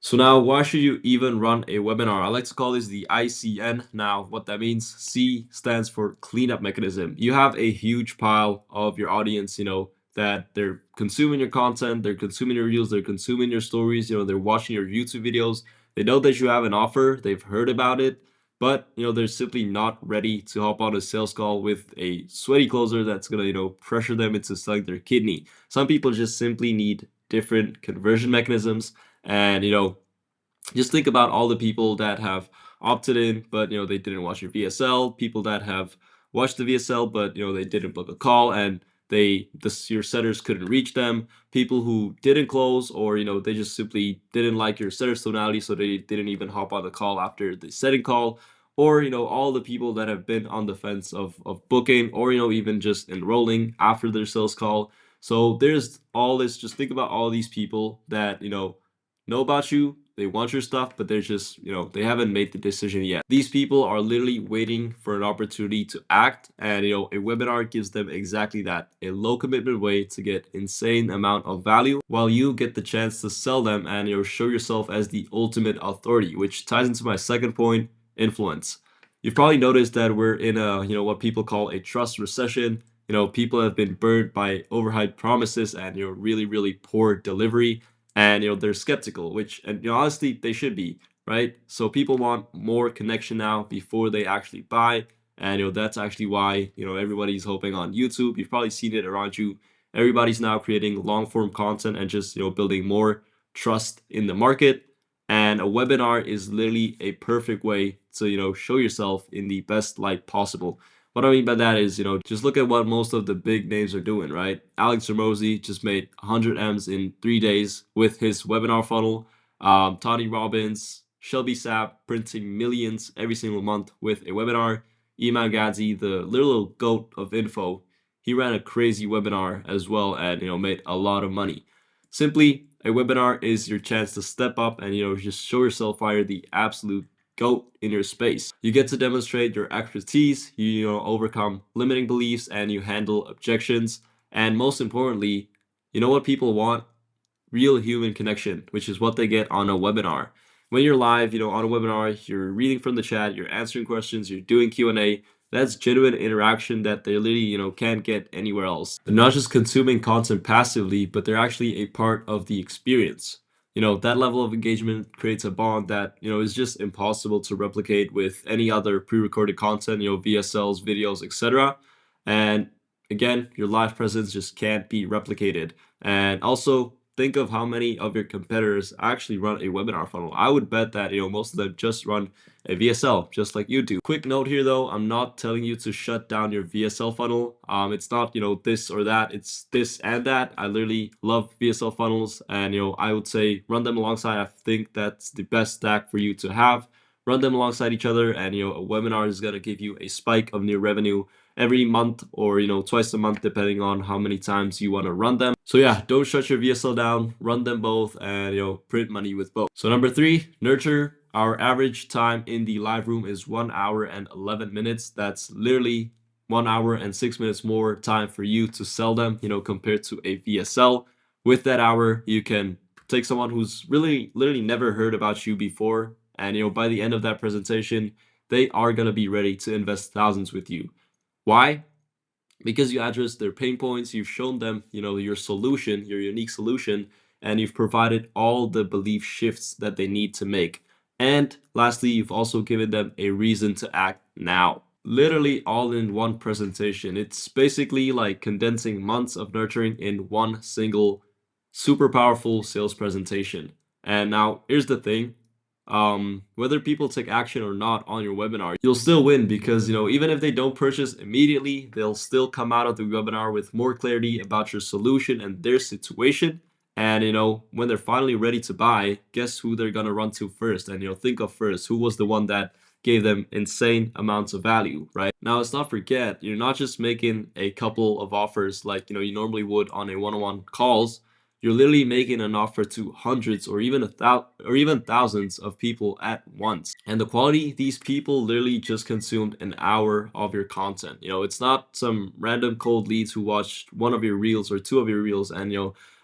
So now, why should you even run a webinar? I like to call this the ICN. Now, what that means, C stands for cleanup mechanism. You have a huge pile of your audience, that they're consuming your content, they're consuming your reels, they're consuming your stories, they're watching your YouTube videos. They know that you have an offer, they've heard about it, but, they're simply not ready to hop on a sales call with a sweaty closer that's going to, pressure them into selling their kidney. Some people just simply need different conversion mechanisms. And just think about all the people that have opted in, but they didn't watch your VSL. People that have watched the VSL, but they didn't book a call, and your setters couldn't reach them. People who didn't close, or they just simply didn't like your setter's tonality, so they didn't even hop on the call after the setting call. Or all the people that have been on the fence of booking, or even just enrolling after their sales call. So there's all this. Just think about all these people that know about you, they want your stuff, but they're just, they haven't made the decision yet. These people are literally waiting for an opportunity to act, and a webinar gives them exactly that, a low commitment way to get insane amount of value while you get the chance to sell them and show yourself as the ultimate authority, which ties into my second point, influence. You've probably noticed that we're in a, what people call a trust recession. People have been burnt by overhyped promises and really, really poor delivery, and they're skeptical, which, and honestly they should be, right? So people want more connection now before they actually buy, and that's actually why everybody's hoping on YouTube. You've probably seen it around you. Everybody's now creating long form content and just building more trust in the market, and a webinar is literally a perfect way to show yourself in the best light possible. What I mean by that is, just look at what most of the big names are doing, right? Alex Hormozi just made 100 M's in 3 days with his webinar funnel. Tony Robbins, Shelby Sapp printing millions every single month with a webinar. Iman Gadzhi, the little goat of info, he ran a crazy webinar as well and made a lot of money. Simply, a webinar is your chance to step up and just show yourself why you're the absolute GOAT in your space. You get to demonstrate your expertise, you overcome limiting beliefs, and you handle objections. And most importantly, you know what people want? Real human connection, which is what they get on a webinar. When you're live, on a webinar, you're reading from the chat, you're answering questions, you're doing Q&A. That's genuine interaction that they literally, can't get anywhere else. They're not just consuming content passively, but they're actually a part of the experience. That level of engagement creates a bond that, is just impossible to replicate with any other pre-recorded content, VSLs, videos, etc. And again, your live presence just can't be replicated. And also, think of how many of your competitors actually run a webinar funnel. I would bet that most of them just run a VSL, just like you do. Quick note here though, I'm not telling you to shut down your VSL funnel. It's not this or that, it's this and that. I literally love VSL funnels, and I would say run them alongside. I think that's the best stack for you to have. Run them alongside each other, and a webinar is going to give you a spike of new revenue every month, or twice a month, depending on how many times you want to run them. So yeah, don't shut your VSL down, run them both, and print money with both. So number 3, nurture. Our average time in the live room is 1 hour and 11 minutes. That's literally 1 hour and 6 minutes more time for you to sell them, compared to a VSL. With that hour, you can take someone who's really literally never heard about you before, and by the end of that presentation, they are going to be ready to invest thousands with you. Why? Because you address their pain points, you've shown them, your solution, your unique solution, and you've provided all the belief shifts that they need to make. And lastly, you've also given them a reason to act now. Literally all in one presentation. It's basically like condensing months of nurturing in one single super powerful sales presentation. And now here's the thing, whether people take action or not on your webinar, you'll still win, because even if they don't purchase immediately, they'll still come out of the webinar with more clarity about your solution and their situation. And when they're finally ready to buy, guess who they're gonna run to first? And think of first, who was the one that gave them insane amounts of value, right? Now, let's not forget, you're not just making a couple of offers like you normally would on a one-on-one calls. You're literally making an offer to hundreds or even thousands of people at once. And the quality, these people literally just consumed an hour of your content. It's not some random cold leads who watched one of your reels or two of your reels, and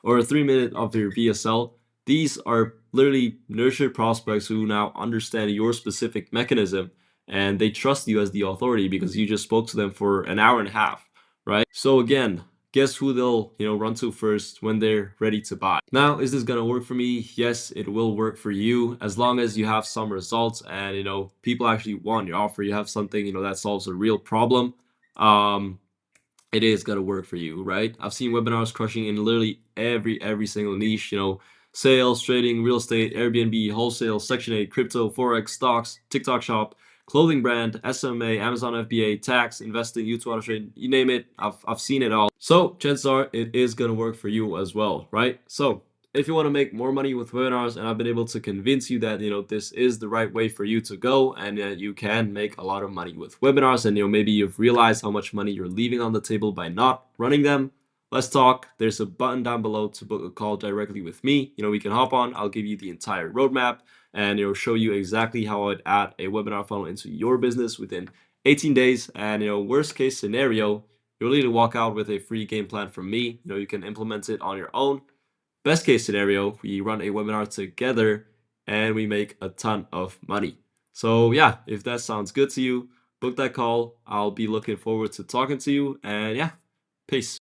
or a 3 minute of your VSL. These are literally nurtured prospects who now understand your specific mechanism and they trust you as the authority because you just spoke to them for an hour and a half, right? So again, guess who they'll, run to first when they're ready to buy. Now, is this gonna work for me? Yes, it will work for you as long as you have some results and people actually want your offer. You have something, that solves a real problem. Um, it is gonna work for you, right? I've seen webinars crushing in literally every single niche, sales, trading, real estate, Airbnb, wholesale, Section 8, crypto, forex, stocks, TikTok shop, clothing brand, SMA, Amazon FBA, tax, investing, YouTube auto trade, you name it. I've seen it all. So chances are it is gonna work for you as well, right? So if you want to make more money with webinars and I've been able to convince you that this is the right way for you to go and that you can make a lot of money with webinars and maybe you've realized how much money you're leaving on the table by not running them, let's talk. There's a button down below to book a call directly with me. We can hop on, I'll give you the entire roadmap and it'll show you exactly how I'd add a webinar funnel into your business within 18 days. And worst case scenario, you'll need to walk out with a free game plan from me. You can implement it on your own. Best case scenario, we run a webinar together and we make a ton of money. So yeah, if that sounds good to you, book that call. I'll be looking forward to talking to you and yeah, peace.